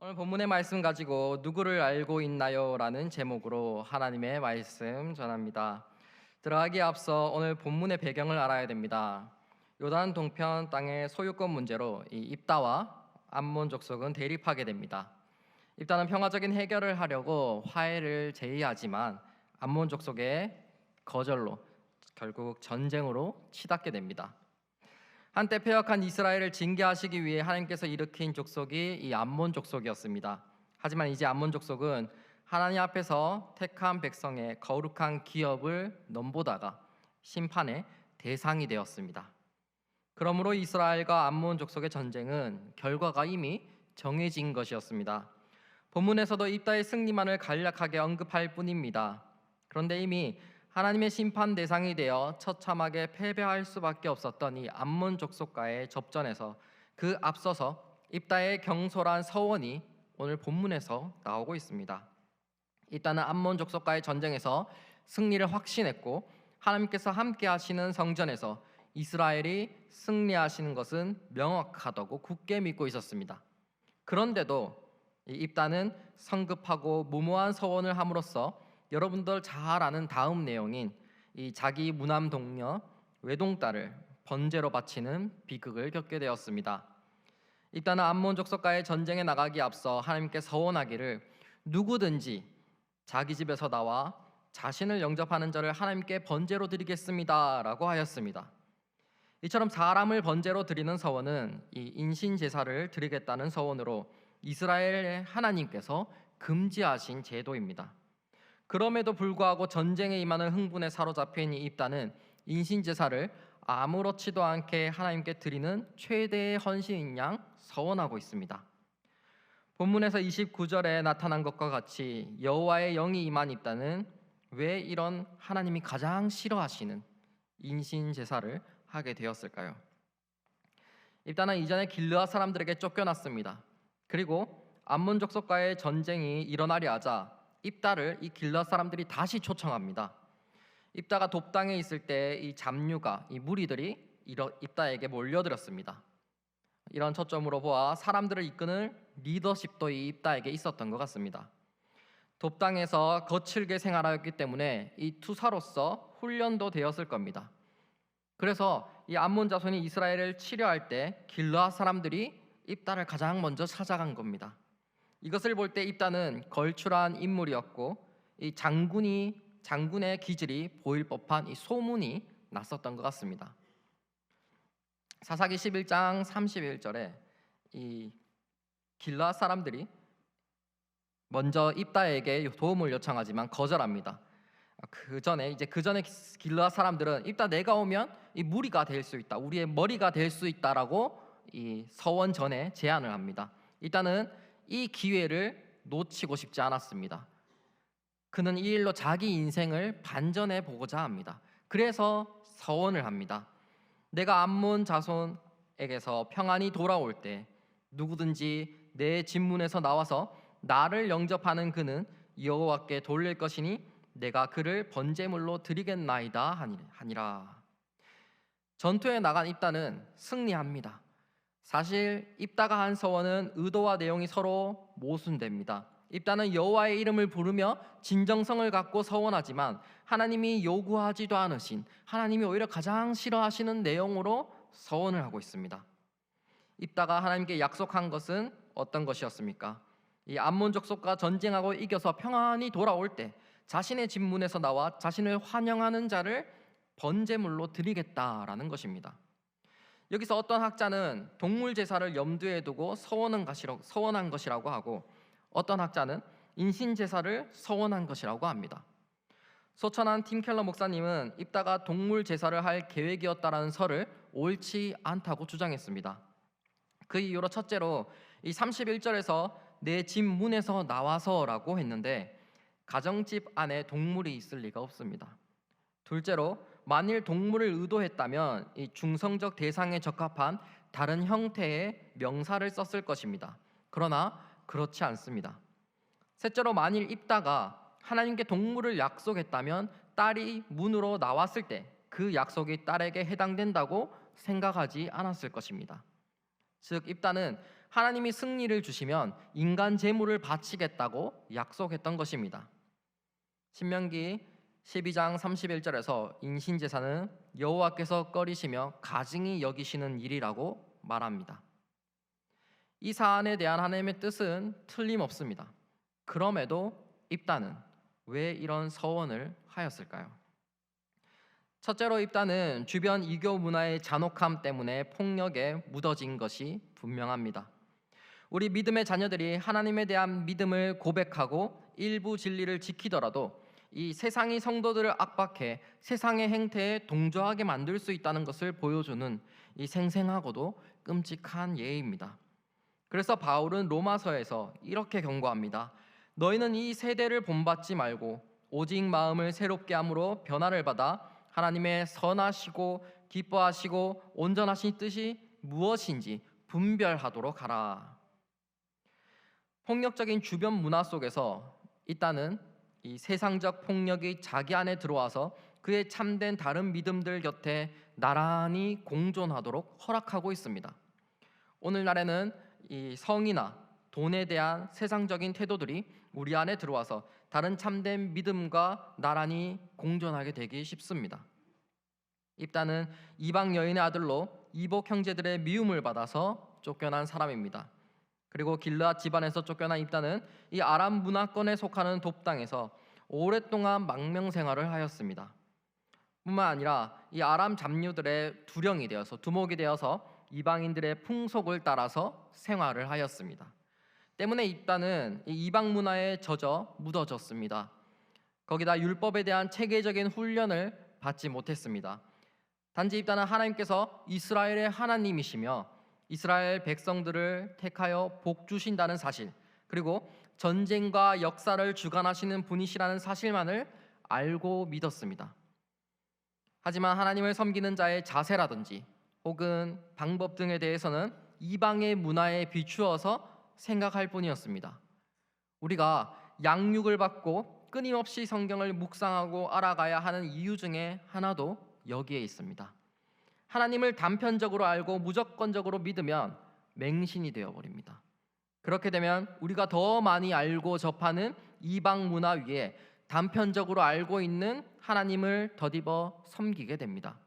오늘 본문의 말씀 가지고 누구를 알고 있나요? 라는 제목으로 하나님의 말씀 전합니다. 들어가기에 앞서 오늘 본문의 배경을 알아야 됩니다. 요단 동편 땅의 소유권 문제로 이 입다와 암몬 족속은 대립하게 됩니다. 입다는 평화적인 해결을 하려고 화해를 제의하지만 암몬 족속의 거절로 결국 전쟁으로 치닫게 됩니다. 한때 패역한 이스라엘을 징계하시기 위해 하나님께서 일으킨 족속이 이 암몬 족속이었습니다. 하지만 이제 암몬 족속은 하나님 앞에서 택한 백성의 거룩한 기업을 넘보다가 심판의 대상이 되었습니다. 그러므로 이스라엘과 암몬 족속의 전쟁은 결과가 이미 정해진 것이었습니다. 본문에서도 입다의 승리만을 간략하게 언급할 뿐입니다. 그런데 이미 하나님의 심판 대상이 되어 처참하게 패배할 수밖에 없었던 이 암몬 족속과의 접전에서 그 앞서서 입다의 경솔한 서원이 오늘 본문에서 나오고 있습니다. 입다는 암몬 족속과의 전쟁에서 승리를 확신했고 하나님께서 함께 하시는 성전에서 이스라엘이 승리하시는 것은 명확하다고 굳게 믿고 있었습니다. 그런데도 이 입다는 성급하고 무모한 서원을 함으로써 여러분들 잘 아는 다음 내용인 이 자기 무남 동녀 외동딸을 번제로 바치는 비극을 겪게 되었습니다. 입다는 암몬 족속과의 전쟁에 나가기 앞서 하나님께 서원하기를 누구든지 자기 집에서 나와 자신을 영접하는 자를 하나님께 번제로 드리겠습니다라고 하였습니다. 이처럼 사람을 번제로 드리는 서원은 이 인신 제사를 드리겠다는 서원으로 이스라엘의 하나님께서 금지하신 제도입니다. 그럼에도 불구하고 전쟁에 임하는 흥분에 사로잡힌 이 입다는 인신 제사를 아무렇지도 않게 하나님께 드리는 최대의 헌신인 양 서원하고 있습니다. 본문에서 29절에 나타난 것과 같이 여호와의 영이 임한 입다는 왜 이런 하나님이 가장 싫어하시는 인신 제사를 하게 되었을까요? 입다는 이전에 길르앗 사람들에게 쫓겨났습니다. 그리고 암몬 족속과의 전쟁이 일어나려 하자 입다를 이 길르앗 사람들이 다시 초청합니다. 입다가 돕당에 있을 때 이 잡류가 이 무리들이 입다에게 몰려들었습니다. 이런 초점으로 보아 사람들을 이끄는 리더십도 이 입다에게 있었던 것 같습니다. 돕당에서 거칠게 생활하였기 때문에 이 투사로서 훈련도 되었을 겁니다. 그래서 이 암몬 자손이 이스라엘을 치려할 때 길르앗 사람들이 입다를 가장 먼저 찾아간 겁니다. 이것을 볼 때 입다는 걸출한 인물이었고 이 장군의 기질이 보일 법한 이 소문이 났었던 것 같습니다. 사사기 11장 31절에 이 길르앗 사람들이 먼저 입다에게 도움을 요청하지만 거절합니다. 그 전에 길르앗 사람들은 입다 내가 오면 이 무리가 될 수 있다, 우리의 머리가 될 수 있다라고 이 서원 전에 제안을 합니다. 입다는 이 기회를 놓치고 싶지 않았습니다. 그는 이 일로 자기 인생을 반전해 보고자 합니다. 그래서 서원을 합니다. 내가 암몬 자손에게서 평안히 돌아올 때 누구든지 내 진문에서 나와서 나를 영접하는 그는 여호와께 돌릴 것이니 내가 그를 번제물로 드리겠나이다 하니라. 전투에 나간 입다는 승리합니다. 사실 입다가 한 서원은 의도와 내용이 서로 모순됩니다. 입다는 여호와의 이름을 부르며 진정성을 갖고 서원하지만 하나님이 요구하지도 않으신, 하나님이 오히려 가장 싫어하시는 내용으로 서원을 하고 있습니다. 입다가 하나님께 약속한 것은 어떤 것이었습니까? 이 암몬 족속과 전쟁하고 이겨서 평안히 돌아올 때 자신의 집문에서 나와 자신을 환영하는 자를 번제물로 드리겠다라는 것입니다. 여기서 어떤 학자는 동물 제사를 염두에 두고 서원한 것이라고 하고, 어떤 학자는 인신 제사를 서원한 것이라고 합니다. 소천한 팀 켈러 목사님은 입다가 동물 제사를 할 계획이었다라는 설을 옳지 않다고 주장했습니다. 그 이유로 첫째로 이 31절에서 내 집 문에서 나와서라고 했는데 가정집 안에 동물이 있을 리가 없습니다. 둘째로 만일 동물을 의도했다면 이 중성적 대상에 적합한 다른 형태의 명사를 썼을 것입니다. 그러나 그렇지 않습니다. 셋째로 만일 입다가 하나님께 동물을 약속했다면 딸이 문으로 나왔을 때 그 약속이 딸에게 해당된다고 생각하지 않았을 것입니다. 즉 입다는 하나님이 승리를 주시면 인간 제물을 바치겠다고 약속했던 것입니다. 신명기 12장 31절에서 인신제사는 여호와께서 꺼리시며 가증히 여기시는 일이라고 말합니다. 이 사안에 대한 하나님의 뜻은 틀림없습니다. 그럼에도 입단은 왜 이런 서원을 하였을까요? 첫째로 입단은 주변 이교 문화의 잔혹함 때문에 폭력에 묻어진 것이 분명합니다. 우리 믿음의 자녀들이 하나님에 대한 믿음을 고백하고 일부 진리를 지키더라도 이 세상이 성도들을 압박해 세상의 행태에 동조하게 만들 수 있다는 것을 보여주는 이 생생하고도 끔찍한 예입니다. 그래서 바울은 로마서에서 이렇게 경고합니다. 너희는 이 세대를 본받지 말고 오직 마음을 새롭게 함으로 변화를 받아 하나님의 선하시고 기뻐하시고 온전하신 뜻이 무엇인지 분별하도록 하라. 폭력적인 주변 문화 속에서 일단은 이 세상적 폭력이 자기 안에 들어와서 그의 참된 다른 믿음들 곁에 나란히 공존하도록 허락하고 있습니다. 오늘날에는 이 성이나 돈에 대한 세상적인 태도들이 우리 안에 들어와서 다른 참된 믿음과 나란히 공존하게 되기 쉽습니다. 입다는 이방 여인의 아들로 이복 형제들의 미움을 받아서 쫓겨난 사람입니다. 그리고 길르앗 집안에서 쫓겨난 입다는 이 아람 문화권에 속하는 돕당에서 오랫동안 망명 생활을 하였습니다. 뿐만 아니라 이 아람 잡류들의 두령이 되어서 두목이 되어서 이방인들의 풍속을 따라서 생활을 하였습니다. 때문에 입다는 이방 문화에 젖어 묻어졌습니다. 거기다 율법에 대한 체계적인 훈련을 받지 못했습니다. 단지 입다는 하나님께서 이스라엘의 하나님이시며 이스라엘 백성들을 택하여 복 주신다는 사실, 그리고 전쟁과 역사를 주관하시는 분이시라는 사실만을 알고 믿었습니다. 하지만 하나님을 섬기는 자의 자세라든지 혹은 방법 등에 대해서는 이방의 문화에 비추어서 생각할 뿐이었습니다. 우리가 양육을 받고 끊임없이 성경을 묵상하고 알아가야 하는 이유 중에 하나도 여기에 있습니다. 하나님을 단편적으로 알고 무조건적으로 믿으면 맹신이 되어버립니다. 그렇게 되면 우리가 더 많이 알고 접하는 이방 문화 위에 단편적으로 알고 있는 하나님을 덧입어 섬기게 됩니다.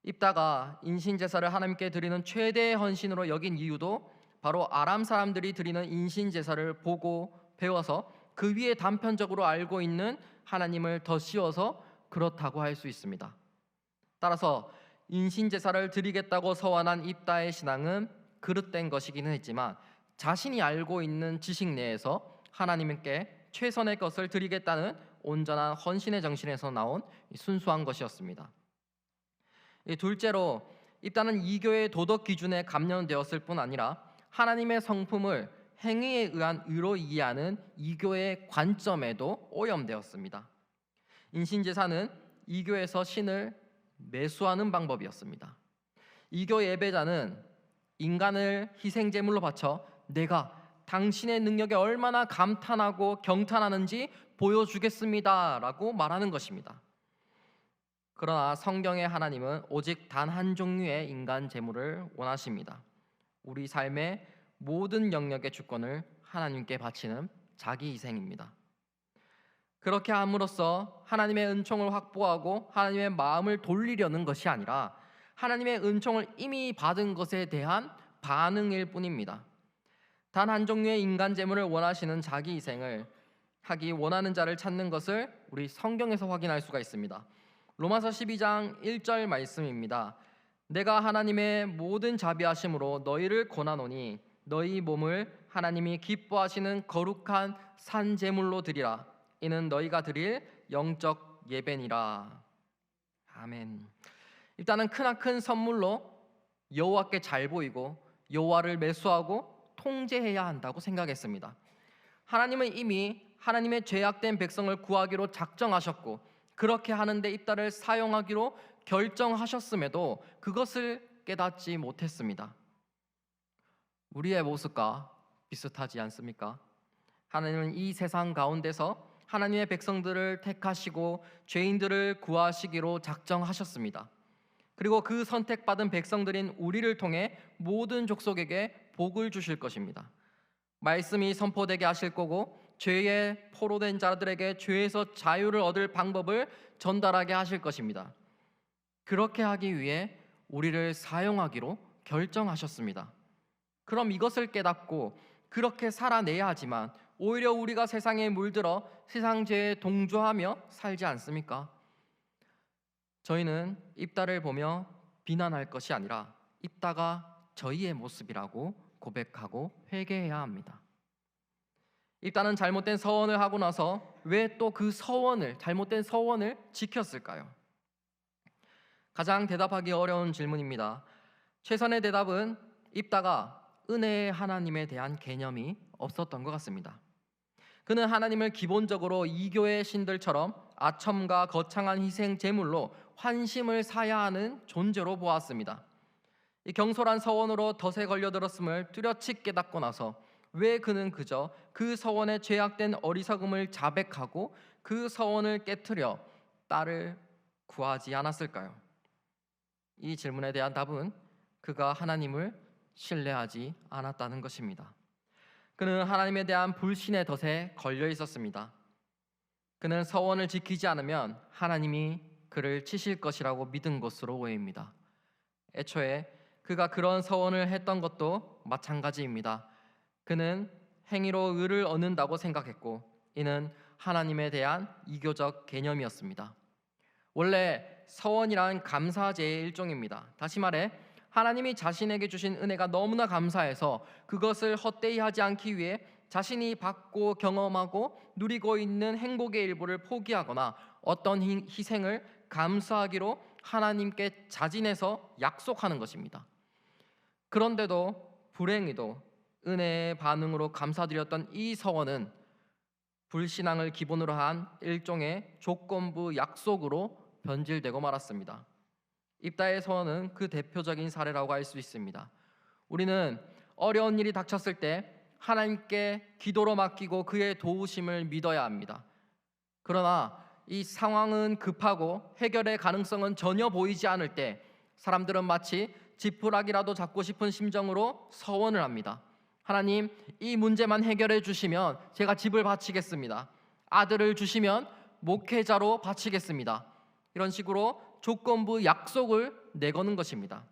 입다가 인신제사를 하나님께 드리는 최대의 헌신으로 여긴 이유도 바로 아람 사람들이 드리는 인신제사를 보고 배워서 그 위에 단편적으로 알고 있는 하나님을 더 씌워서 그렇다고 할 수 있습니다. 따라서 인신제사를 드리겠다고 서원한 입다의 신앙은 그릇된 것이기는 했지만 자신이 알고 있는 지식 내에서 하나님께 최선의 것을 드리겠다는 온전한 헌신의 정신에서 나온 순수한 것이었습니다. 둘째로 입다는 이교의 도덕 기준에 감염되었을 뿐 아니라 하나님의 성품을 행위에 의한 의로 이해하는 이교의 관점에도 오염되었습니다. 인신제사는 이교에서 신을 매수하는 방법이었습니다. 이교 예배자는 인간을 희생제물로 바쳐 내가 당신의 능력에 얼마나 감탄하고 경탄하는지 보여주겠습니다 라고 말하는 것입니다. 그러나 성경의 하나님은 오직 단 한 종류의 인간 제물을 원하십니다. 우리 삶의 모든 영역의 주권을 하나님께 바치는 자기 희생입니다. 그렇게 함으로써 하나님의 은총을 확보하고 하나님의 마음을 돌리려는 것이 아니라 하나님의 은총을 이미 받은 것에 대한 반응일 뿐입니다. 단 한 종류의 인간 제물을 원하시는 자기 희생을 하기 원하는 자를 찾는 것을 우리 성경에서 확인할 수가 있습니다. 로마서 12장 1절 말씀입니다. 내가 하나님의 모든 자비하심으로 너희를 권하노니 너희 몸을 하나님이 기뻐하시는 거룩한 산 제물로 드리라. 이는 너희가 드릴 영적 예배니라. 아멘. 일단은 크나큰 선물로 여호와께 잘 보이고 여호와를 매수하고 통제해야 한다고 생각했습니다. 하나님은 이미 하나님의 죄악된 백성을 구하기로 작정하셨고 그렇게 하는데 입다를 사용하기로 결정하셨음에도 그것을 깨닫지 못했습니다. 우리의 모습과 비슷하지 않습니까? 하나님은 이 세상 가운데서 하나님의 백성들을 택하시고 죄인들을 구하시기로 작정하셨습니다. 그리고 그 선택받은 백성들인 우리를 통해 모든 족속에게 복을 주실 것입니다. 말씀이 선포되게 하실 거고 죄에 포로된 자들에게 죄에서 자유를 얻을 방법을 전달하게 하실 것입니다. 그렇게 하기 위해 우리를 사용하기로 결정하셨습니다. 그럼 이것을 깨닫고 그렇게 살아내야 하지만 오히려 우리가 세상에 물들어 세상 죄에 동조하며 살지 않습니까? 저희는 입다를 보며 비난할 것이 아니라 입다가 저희의 모습이라고 고백하고 회개해야 합니다. 입다는 잘못된 서원을 하고 나서 왜 또 그 잘못된 서원을 지켰을까요? 가장 대답하기 어려운 질문입니다. 최선의 대답은 입다가 은혜의 하나님에 대한 개념이 없었던 것 같습니다. 그는 하나님을 기본적으로 이교의 신들처럼 아첨과 거창한 희생 제물로 환심을 사야 하는 존재로 보았습니다. 이 경솔한 서원으로 덫에 걸려들었음을 뚜렷이 깨닫고 나서 왜 그는 그저 그 서원에 죄악된 어리석음을 자백하고 그 서원을 깨트려 딸을 구하지 않았을까요? 이 질문에 대한 답은 그가 하나님을 신뢰하지 않았다는 것입니다. 그는 하나님에 대한 불신의 덫에 걸려 있었습니다. 그는 서원을 지키지 않으면 하나님이 그를 치실 것이라고 믿은 것으로 보입니다. 애초에 그가 그런 서원을 했던 것도 마찬가지입니다. 그는 행위로 의를 얻는다고 생각했고 이는 하나님에 대한 이교적 개념이었습니다. 원래 서원이란 감사제의 일종입니다. 다시 말해 하나님이 자신에게 주신 은혜가 너무나 감사해서 그것을 헛되이 하지 않기 위해 자신이 받고 경험하고 누리고 있는 행복의 일부를 포기하거나 어떤 희생을 감수하기로 하나님께 자진해서 약속하는 것입니다. 그런데도 불행히도 은혜의 반응으로 감사드렸던 이 서원은 불신앙을 기본으로 한 일종의 조건부 약속으로 변질되고 말았습니다. 입다의 서원은 그 대표적인 사례라고 할 수 있습니다. 우리는 어려운 일이 닥쳤을 때 하나님께 기도로 맡기고 그의 도우심을 믿어야 합니다. 그러나 이 상황은 급하고 해결의 가능성은 전혀 보이지 않을 때 사람들은 마치 지푸라기라도 잡고 싶은 심정으로 서원을 합니다. 하나님, 이 문제만 해결해 주시면 제가 집을 바치겠습니다. 아들을 주시면 목회자로 바치겠습니다. 이런 식으로 조건부 약속을 내거는 것입니다.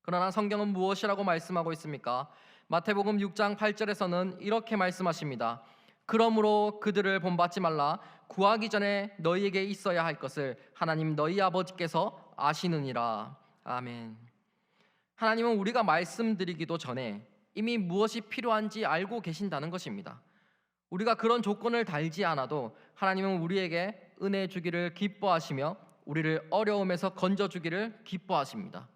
그러나 성경은 무엇이라고 말씀하고 있습니까? 마태복음 6장 8절에서는 이렇게 말씀하십니다. 그러므로 그들을 본받지 말라. 구하기 전에 너희에게 있어야 할 것을 하나님 너희 아버지께서 아시느니라. 아멘. 하나님은 우리가 말씀드리기도 전에 이미 무엇이 필요한지 알고 계신다는 것입니다. 우리가 그런 조건을 달지 않아도 하나님은 우리에게 은혜 주기를 기뻐하시며 우리를 어려움에서 건져주기를 기뻐하십니다.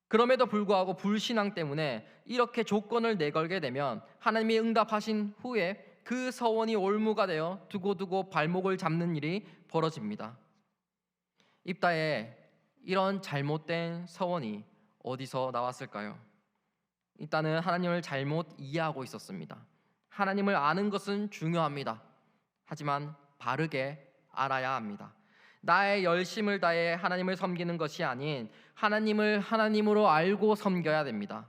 그럼에도 불구하고 불신앙 때문에 이렇게 조건을 내걸게 되면 하나님이 응답하신 후에 그 서원이 올무가 되어 두고두고 발목을 잡는 일이 벌어집니다. 입다에 이런 잘못된 서원이 어디서 나왔을까요? 입다는 하나님을 잘못 이해하고 있었습니다. 하나님을 아는 것은 중요합니다. 하지만 바르게 알아야 합니다. 나의 열심을 다해 하나님을 섬기는 것이 아닌 하나님을 하나님으로 알고 섬겨야 됩니다.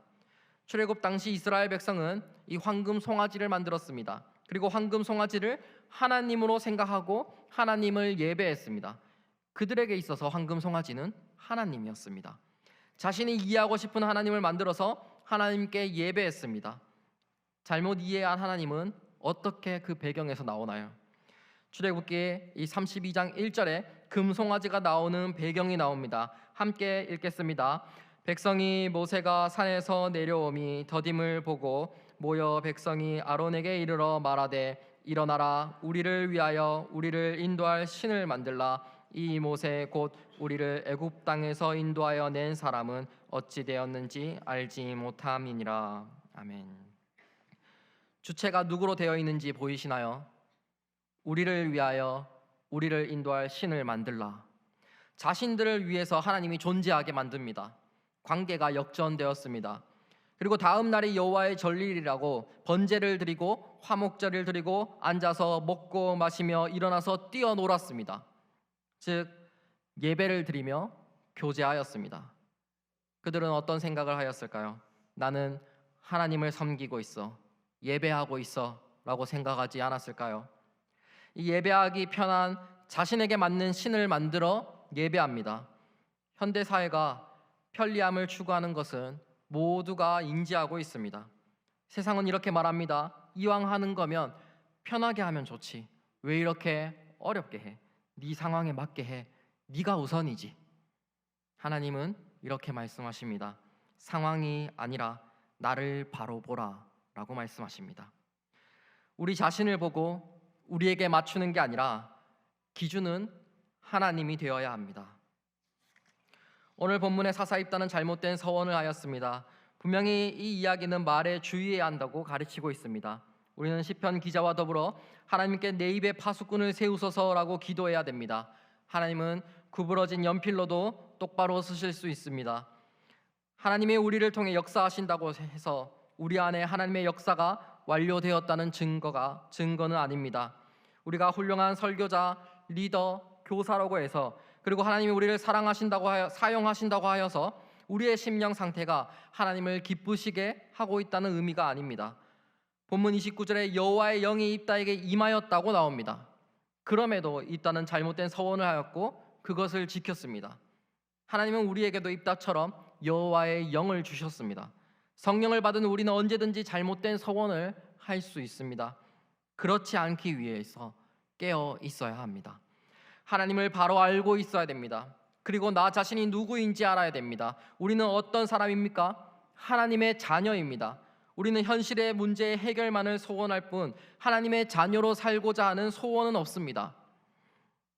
출애굽 당시 이스라엘 백성은 이 황금 송아지를 만들었습니다. 그리고 황금 송아지를 하나님으로 생각하고 하나님을 예배했습니다. 그들에게 있어서 황금 송아지는 하나님이었습니다. 자신이 이해하고 싶은 하나님을 만들어서 하나님께 예배했습니다. 잘못 이해한 하나님은 어떻게 그 배경에서 나오나요? 출애굽기 이 32장 1절에 금송아지가 나오는 배경이 나옵니다. 함께 읽겠습니다. 백성이 모세가 산에서 내려오미 더딤을 보고 모여 백성이 아론에게 이르러 말하되 일어나라 우리를 위하여 우리를 인도할 신을 만들라. 이 모세 곧 우리를 애굽 땅에서 인도하여 낸 사람은 어찌 되었는지 알지 못함이니라. 아멘. 주체가 누구로 되어 있는지 보이시나요? 우리를 위하여 우리를 인도할 신을 만들라. 자신들을 위해서 하나님이 존재하게 만듭니다. 관계가 역전되었습니다. 그리고 다음 날이 여호와의 절일이라고 번제를 드리고 화목제를 드리고 앉아서 먹고 마시며 일어나서 뛰어놀았습니다. 즉 예배를 드리며 교제하였습니다. 그들은 어떤 생각을 하였을까요? 나는 하나님을 섬기고 있어, 예배하고 있어 라고 생각하지 않았을까요? 이 예배하기 편한 자신에게 맞는 신을 만들어 예배합니다. 현대 사회가 편리함을 추구하는 것은 모두가 인지하고 있습니다. 세상은 이렇게 말합니다. 이왕 하는 거면 편하게 하면 좋지. 왜 이렇게 어렵게 해? 네 상황에 맞게 해. 네가 우선이지. 하나님은 이렇게 말씀하십니다. 상황이 아니라 나를 바로 보라 라고 말씀하십니다. 우리 자신을 보고 우리에게 맞추는 게 아니라 기준은 하나님이 되어야 합니다. 오늘 본문의 사사입단은 잘못된 서원을 하였습니다. 분명히 이 이야기는 말에 주의해야 한다고 가르치고 있습니다. 우리는 시편 기자와 더불어 하나님께 내 입에 파수꾼을 세우소서라고 기도해야 됩니다. 하나님은 구부러진 연필로도 똑바로 쓰실 수 있습니다. 하나님이 우리를 통해 역사하신다고 해서 우리 안에 하나님의 역사가 완료되었다는 증거는 아닙니다. 우리가 훌륭한 설교자, 리더, 교사라고 해서 그리고 하나님이 우리를 사용하신다고 하여서 우리의 심령 상태가 하나님을 기쁘시게 하고 있다는 의미가 아닙니다. 본문 29절에 여호와의 영이 입다에게 임하였다고 나옵니다. 그럼에도 입다는 잘못된 서원을 하였고 그것을 지켰습니다. 하나님은 우리에게도 입다처럼 여호와의 영을 주셨습니다. 성령을 받은 우리는 언제든지 잘못된 서원을 할 수 있습니다. 그렇지 않기 위해서 깨어 있어야 합니다. 하나님을 바로 알고 있어야 됩니다. 그리고 나 자신이 누구인지 알아야 됩니다. 우리는 어떤 사람입니까? 하나님의 자녀입니다. 우리는 현실의 문제의 해결만을 소원할 뿐 하나님의 자녀로 살고자 하는 소원은 없습니다.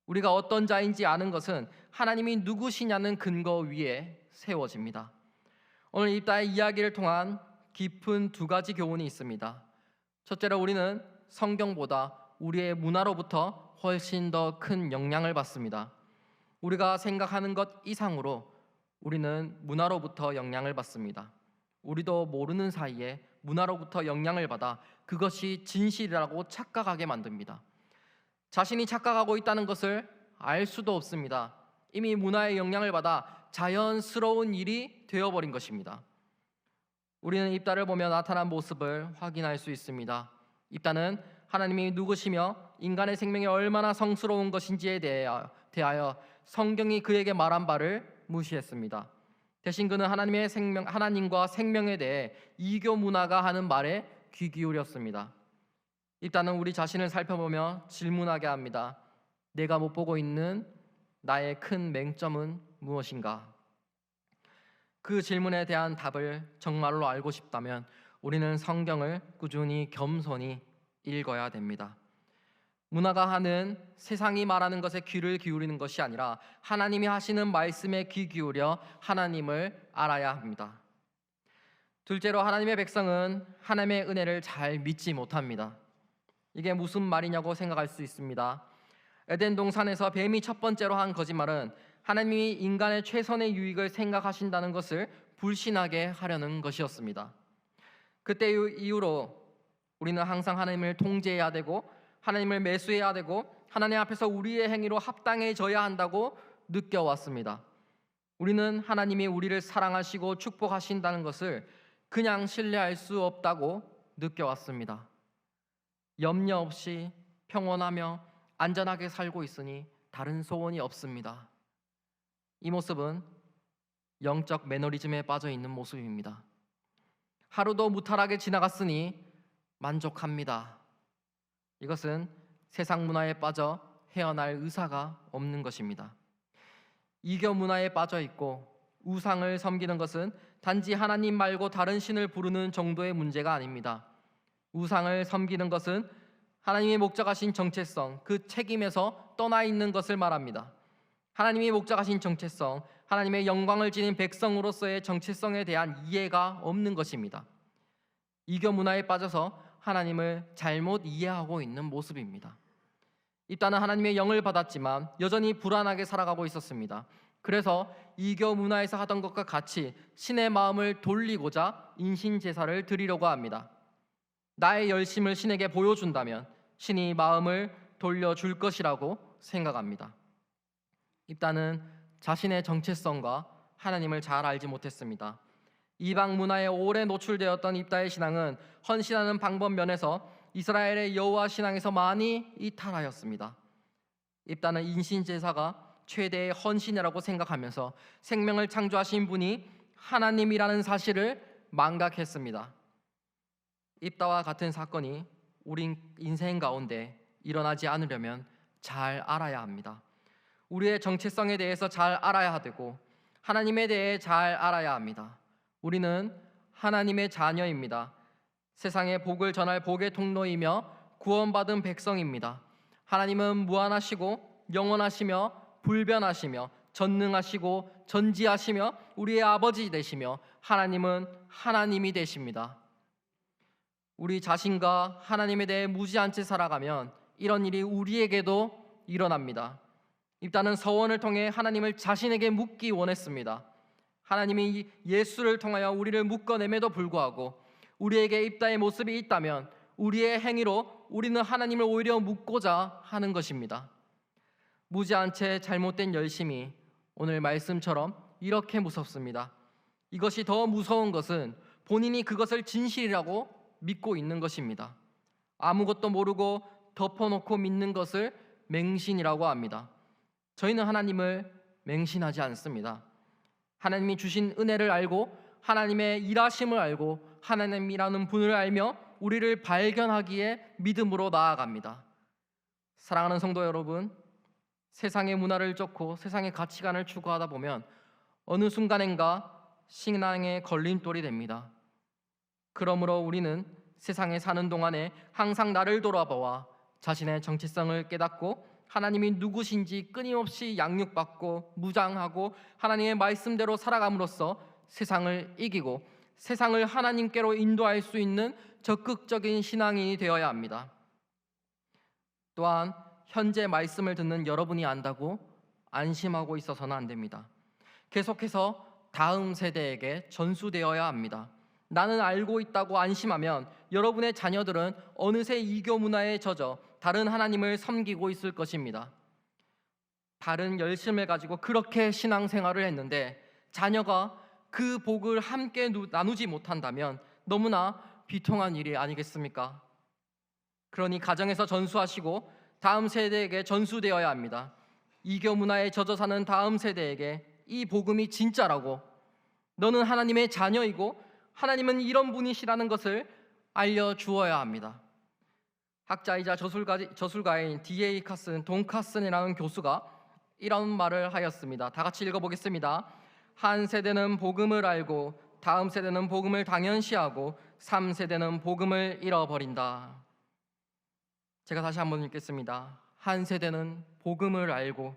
우리가 어떤 자인지 아는 것은 하나님이 누구시냐는 근거 위에 세워집니다. 오늘 입다의 이야기를 통한 깊은 두 가지 교훈이 있습니다. 첫째로 우리는 성경보다 우리의 문화로부터 훨씬 더 큰 영향을 받습니다. 우리가 생각하는 것 이상으로 우리는 문화로부터 영향을 받습니다. 우리도 모르는 사이에 문화로부터 영향을 받아 그것이 진실이라고 착각하게 만듭니다. 자신이 착각하고 있다는 것을 알 수도 없습니다. 이미 문화의 영향을 받아 자연스러운 일이 되어버린 것입니다. 우리는 입다를 보며 나타난 모습을 확인할 수 있습니다. 입다는 하나님이 누구시며 인간의 생명이 얼마나 성스러운 것인지에 대하여 성경이 그에게 말한 바를 무시했습니다. 대신 그는 하나님과 생명에 대해 이교 문화가 하는 말에 귀 기울였습니다. 입다는 우리 자신을 살펴보며 질문하게 합니다. 내가 못 보고 있는 나의 큰 맹점은 무엇인가? 그 질문에 대한 답을 정말로 알고 싶다면 우리는 성경을 꾸준히 겸손히 읽어야 됩니다. 문화가 하는 세상이 말하는 것에 귀를 기울이는 것이 아니라 하나님이 하시는 말씀에 귀 기울여 하나님을 알아야 합니다. 둘째로 하나님의 백성은 하나님의 은혜를 잘 믿지 못합니다. 이게 무슨 말이냐고 생각할 수 있습니다. 에덴 동산에서 뱀이 첫 번째로 한 거짓말은 하나님이 인간의 최선의 유익을 생각하신다는 것을 불신하게 하려는 것이었습니다. 그때 이후로 우리는 항상 하나님을 통제해야 되고 하나님을 매수해야 되고 하나님 앞에서 우리의 행위로 합당해져야 한다고 느껴왔습니다. 우리는 하나님이 우리를 사랑하시고 축복하신다는 것을 그냥 신뢰할 수 없다고 느껴왔습니다. 염려 없이 평온하며 안전하게 살고 있으니 다른 소원이 없습니다. 이 모습은 영적 매너리즘에 빠져 있는 모습입니다. 하루도 무탈하게 지나갔으니 만족합니다. 이것은 세상 문화에 빠져 헤어날 의사가 없는 것입니다. 이교 문화에 빠져 있고 우상을 섬기는 것은 단지 하나님 말고 다른 신을 부르는 정도의 문제가 아닙니다. 우상을 섬기는 것은 하나님이 목적하신 정체성, 그 책임에서 떠나 있는 것을 말합니다. 하나님이 목적하신 정체성, 하나님의 영광을 지닌 백성으로서의 정체성에 대한 이해가 없는 것입니다. 이교 문화에 빠져서 하나님을 잘못 이해하고 있는 모습입니다. 입다는 하나님의 영을 받았지만 여전히 불안하게 살아가고 있었습니다. 그래서 이교 문화에서 하던 것과 같이 신의 마음을 돌리고자 인신 제사를 드리려고 합니다. 나의 열심을 신에게 보여준다면 신이 마음을 돌려줄 것이라고 생각합니다. 입다는 자신의 정체성과 하나님을 잘 알지 못했습니다. 이방 문화에 오래 노출되었던 입다의 신앙은 헌신하는 방법 면에서 이스라엘의 여호와 신앙에서 많이 이탈하였습니다. 입다는 인신제사가 최대의 헌신이라고 생각하면서 생명을 창조하신 분이 하나님이라는 사실을 망각했습니다. 입다와 같은 사건이 우리 인생 가운데 일어나지 않으려면 잘 알아야 합니다. 우리의 정체성에 대해서 잘 알아야 되고 하나님에 대해 잘 알아야 합니다. 우리는 하나님의 자녀입니다. 세상에 복을 전할 복의 통로이며 구원받은 백성입니다. 하나님은 무한하시고 영원하시며 불변하시며 전능하시고 전지하시며 우리의 아버지 되시며 하나님은 하나님이 되십니다. 우리 자신과 하나님에 대해 무지한 채 살아가면 이런 일이 우리에게도 일어납니다. 입다는 서원을 통해 하나님을 자신에게 묻기 원했습니다. 하나님이 예수를 통하여 우리를 묶어냄에도 불구하고 우리에게 입다의 모습이 있다면 우리의 행위로 우리는 하나님을 오히려 묻고자 하는 것입니다. 무지한 채 잘못된 열심이 오늘 말씀처럼 이렇게 무섭습니다. 이것이 더 무서운 것은 본인이 그것을 진실이라고 믿고 있는 것입니다. 아무것도 모르고 덮어놓고 믿는 것을 맹신이라고 합니다. 저희는 하나님을 맹신하지 않습니다. 하나님이 주신 은혜를 알고 하나님의 일하심을 알고 하나님이라는 분을 알며 우리를 발견하기에 믿음으로 나아갑니다. 사랑하는 성도 여러분, 세상의 문화를 쫓고 세상의 가치관을 추구하다 보면 어느 순간엔가 신앙의 걸림돌이 됩니다. 그러므로 우리는 세상에 사는 동안에 항상 나를 돌아보아 자신의 정체성을 깨닫고 하나님이 누구신지 끊임없이 양육받고 무장하고 하나님의 말씀대로 살아감으로써 세상을 이기고 세상을 하나님께로 인도할 수 있는 적극적인 신앙인이 되어야 합니다. 또한 현재 말씀을 듣는 여러분이 안다고 안심하고 있어서는 안 됩니다. 계속해서 다음 세대에게 전수되어야 합니다. 나는 알고 있다고 안심하면 여러분의 자녀들은 어느새 이교 문화에 젖어 다른 하나님을 섬기고 있을 것입니다. 다른 열심을 가지고 그렇게 신앙생활을 했는데 자녀가 그 복을 함께 나누지 못한다면 너무나 비통한 일이 아니겠습니까? 그러니 가정에서 전수하시고 다음 세대에게 전수되어야 합니다. 이교 문화에 젖어 사는 다음 세대에게 이 복음이 진짜라고, 너는 하나님의 자녀이고 하나님은 이런 분이시라는 것을 알려주어야 합니다. 학자이자 저술가인 D.A. 돈 카슨이라는 교수가 이런 말을 하였습니다. 다 같이 읽어보겠습니다. 한 세대는 복음을 알고 다음 세대는 복음을 당연시하고 3세대는 복음을 잃어버린다. 제가 다시 한번 읽겠습니다. 한 세대는 복음을 알고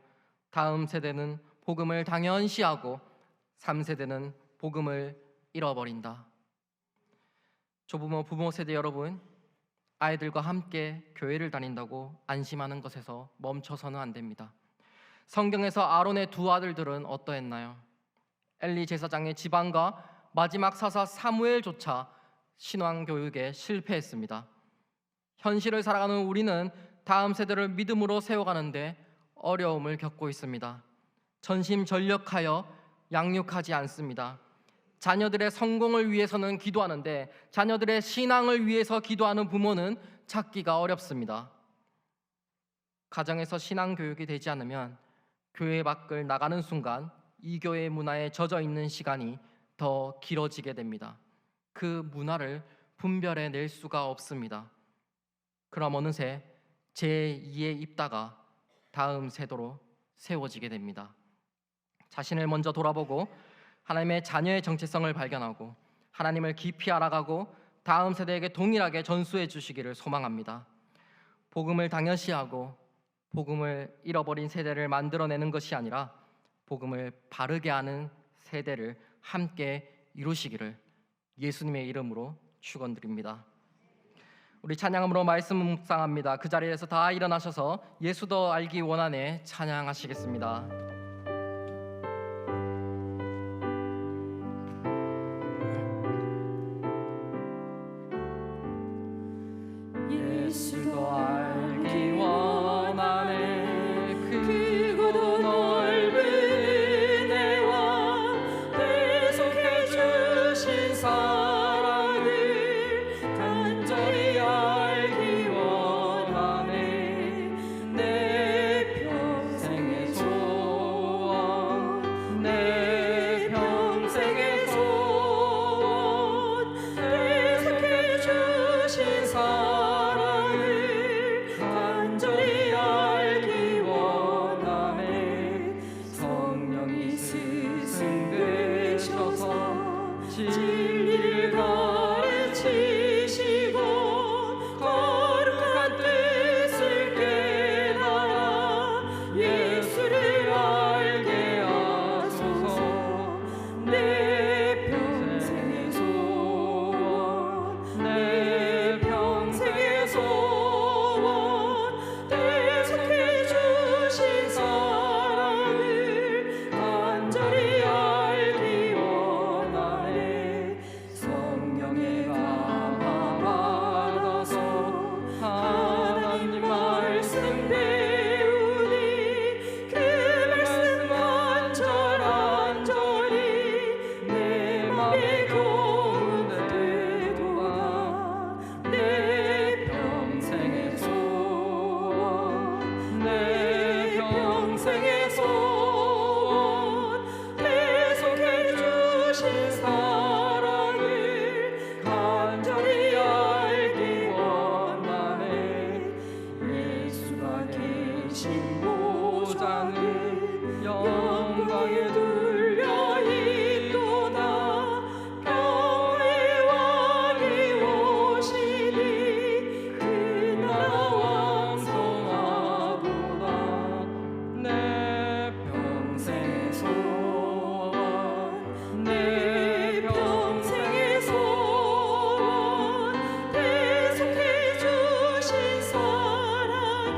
다음 세대는 복음을 당연시하고 3세대는 복음을 잃어버린다. 조부모, 부모 세대 여러분, 아이들과 함께 교회를 다닌다고 안심하는 것에서 멈춰서는 안 됩니다. 성경에서 아론의 두 아들들은 어떠했나요? 엘리 제사장의 지방과 마지막 사사 사무엘조차 신앙 교육에 실패했습니다. 현실을 살아가는 우리는 다음 세대를 믿음으로 세워가는데 어려움을 겪고 있습니다. 전심전력하여 양육하지 않습니다. 자녀들의 성공을 위해서는 기도하는데 자녀들의 신앙을 위해서 기도하는 부모는 찾기가 어렵습니다. 가정에서 신앙 교육이 되지 않으면 교회 밖을 나가는 순간 이 교회 문화에 젖어 있는 시간이 더 길어지게 됩니다. 그 문화를 분별해낼 수가 없습니다. 그럼 어느새 제2의 입다가 다음 세대로 세워지게 됩니다. 자신을 먼저 돌아보고 하나님의 자녀의 정체성을 발견하고 하나님을 깊이 알아가고 다음 세대에게 동일하게 전수해 주시기를 소망합니다. 복음을 당연시하고 복음을 잃어버린 세대를 만들어내는 것이 아니라 복음을 바르게 아는 세대를 함께 이루시기를 예수님의 이름으로 축원드립니다. 우리 찬양음으로 말씀 묵상합니다. 그 자리에서 다 일어나셔서 예수 더 알기 원하네 찬양하시겠습니다. 예수 더 알기 원하네 크고도 넓은 은혜와 계속해 주신 사랑을 간절히 알기 원하네. 내 평생의 소원, 내 평생의 소원, 대속해 주신 사랑을 간절히 알기 원하네. 성령이 스승되셔서 진리를 가르치시고 거룩한 뜻을 깨달아 예수를 알게 하소서. 내 평생의 소원, 내 평생의 소원, 대속해 주신 사랑을 간절히 알기 원하네. 성령의 감화 받아서 하나님 말씀 배우니 그 말씀 안절안절히 내 맘에 교훈 되도다. 내 평생의 소원, 내 평생의 소원, 대속해 주신 사랑을 간절히 알기 원하네. 예수가 계신 보좌는 영광에 둘려 있도다. 평화의 왕이 오시니 그 나라 왕성하도다. 내 평생의 소원, 내 평생의 소원, 대속해 주신 사랑을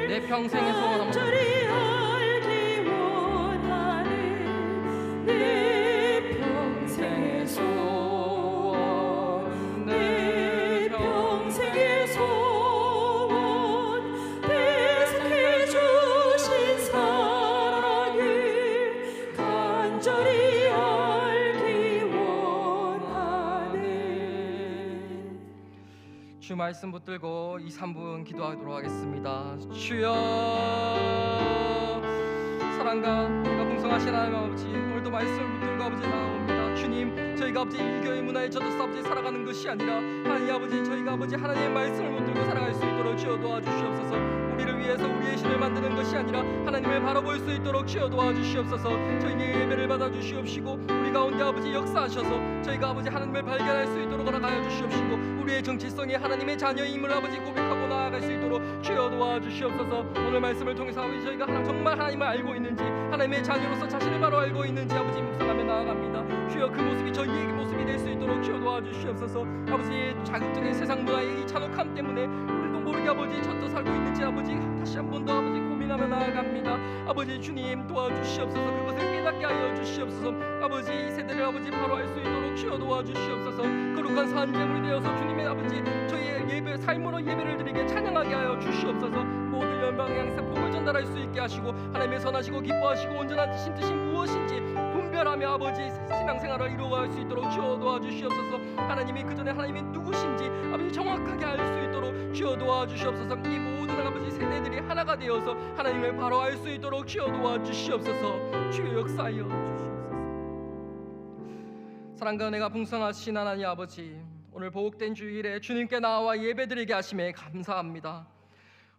내 평생의 소원 간절히 알기 원하네. 내 평생의 소원, 내 평생의 소원, 대속해 주신 사랑을 간절히 알기 원하네. 주 말씀 붙들고 2, 3분 기도하도록 하겠습니다. 주여, 사랑과 내가 풍성하신 하나님 아버지, 오늘도 말씀을 붙들고 아버지 나옵니다. 주님, 저희가 아버지 일교의 문화에 젖어서 아버지 살아가는 것이 아니라 하나님 아버지, 저희가 아버지 하나님의 말씀을 붙들고 살아갈 수 있도록 주여 도와주시옵소서. 우리를 위해서 우리의 신을 만드는 것이 아니라 하나님을 바라볼 수 있도록 주여 도와주시옵소서. 저희의 예배를 받아주시옵시고 우리 가운데 아버지 역사하셔서 저희가 아버지 하나님을 발견할 수 있도록 허락하여 주시옵시고 우리의 정체성이 하나님의 자녀임을 아버지 고백하고 나아갈 수 있도록 주여 도와주시옵소서. 오늘 말씀을 통해서 아버지 저희가 정말 하나님을 알고 있는지, 하나님의 자녀로서 자신을 바로 알고 있는지 아버지 묵상하며 나아갑니다. 주여, 그 모습이 저희의 모습이 될 수 있도록 주여 도와주시옵소서. 아버지 자극적인 세상 문화의 이 잔혹함 때문에 우리도 모르게 아버지 젖어 살고 있는지 아버지 다시 한 번 더 아버지 고민하며 나아갑니다. 아버지 주님 도와주시옵소서. 그것을 깨닫게 하여 주시옵소서. 아버지 이 세대를 아버지 바로 알 수 있도록 주여 도와주시옵소서. 거룩한 산재물이 되어서 주님의 아버지 저희의 예배 삶으로 예배를 드리게 찬양하게 하여 주시옵소서. 모든 열방에 항상 복을 전달할 수 있게 하시고 하나님의 선하시고 기뻐하시고 온전한 뜻이 무엇인지 분별하며 아버지 신앙생활을 이루어갈 수 있도록 주여 도와주시옵소서. 하나님이 그 전에 하나님이 누구신지 아버지 정확하게 알 수 있도록 주여 도와주시옵소서. 이 모든 아버지 세대들이 하나가 되어서 하나님을 바로 알 수 있도록 주여 도와주시옵소서. 주여 역사하여 주시옵소서. 사랑과 은혜가 풍성하신 하나님 아버지, 오늘 복된 주일에 주님께 나와 예배드리게 하심에 감사합니다.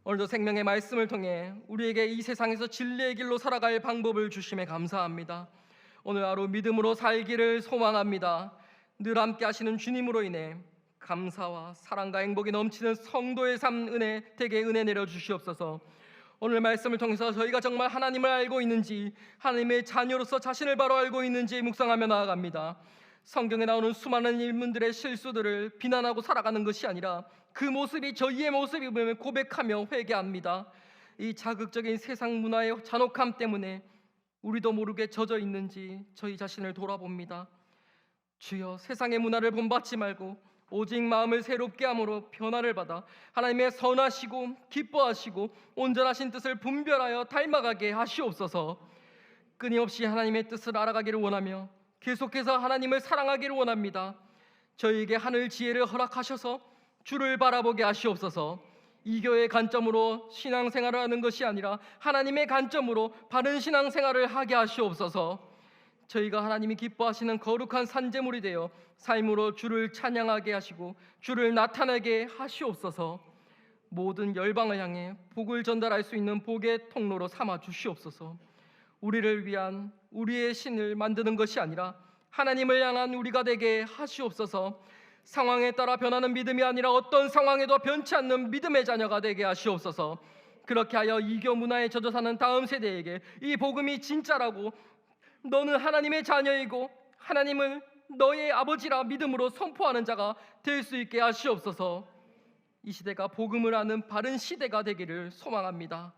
오늘도 생명의 말씀을 통해 우리에게 이 세상에서 진리의 길로 살아갈 방법을 주심에 감사합니다. 오늘 하루 믿음으로 살기를 소망합니다. 늘 함께 하시는 주님으로 인해 감사와 사랑과 행복이 넘치는 성도의 삶 은혜 되게 은혜 내려 주시옵소서. 오늘 말씀을 통해서 저희가 정말 하나님을 알고 있는지, 하나님의 자녀로서 자신을 바로 알고 있는지 묵상하며 나아갑니다. 성경에 나오는 수많은 인물들의 실수들을 비난하고 살아가는 것이 아니라 그 모습이 저희의 모습임을 고백하며 회개합니다. 이 자극적인 세상 문화의 잔혹함 때문에 우리도 모르게 젖어 있는지 저희 자신을 돌아봅니다. 주여, 세상의 문화를 본받지 말고 오직 마음을 새롭게 함으로 변화를 받아 하나님의 선하시고 기뻐하시고 온전하신 뜻을 분별하여 닮아가게 하시옵소서. 끊임없이 하나님의 뜻을 알아가기를 원하며 계속해서 하나님을 사랑하기를 원합니다. 저희에게 하늘 지혜를 허락하셔서 주를 바라보게 하시옵소서. 이교의 관점으로 신앙생활을 하는 것이 아니라 하나님의 관점으로 바른 신앙생활을 하게 하시옵소서. 저희가 하나님이 기뻐하시는 거룩한 산제물이 되어 삶으로 주를 찬양하게 하시고 주를 나타내게 하시옵소서. 모든 열방을 향해 복을 전달할 수 있는 복의 통로로 삼아 주시옵소서. 우리를 위한 우리의 신을 만드는 것이 아니라 하나님을 향한 우리가 되게 하시옵소서. 상황에 따라 변하는 믿음이 아니라 어떤 상황에도 변치 않는 믿음의 자녀가 되게 하시옵소서. 그렇게 하여 이교 문화에 젖어 사는 다음 세대에게 이 복음이 진짜라고, 너는 하나님의 자녀이고 하나님을 너의 아버지라 믿음으로 선포하는 자가 될 수 있게 하시옵소서. 이 시대가 복음을 아는 바른 시대가 되기를 소망합니다.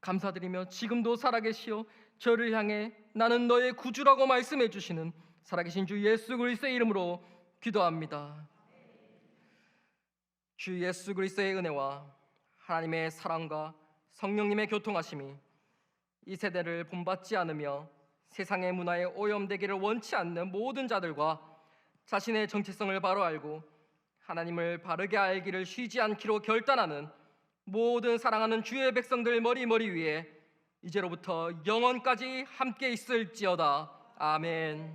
감사드리며 지금도 살아계시어 저를 향해 나는 너의 구주라고 말씀해 주시는 살아계신 주 예수 그리스도의 이름으로 기도합니다. 주 예수 그리스도의 은혜와 하나님의 사랑과 성령님의 교통하심이 이 세대를 본받지 않으며 세상의 문화에 오염되기를 원치 않는 모든 자들과 자신의 정체성을 바로 알고 하나님을 바르게 알기를 쉬지 않기로 결단하는 모든 사랑하는 주의 백성들 머리 위에 이제로부터 영원까지 함께 있을지어다. 아멘.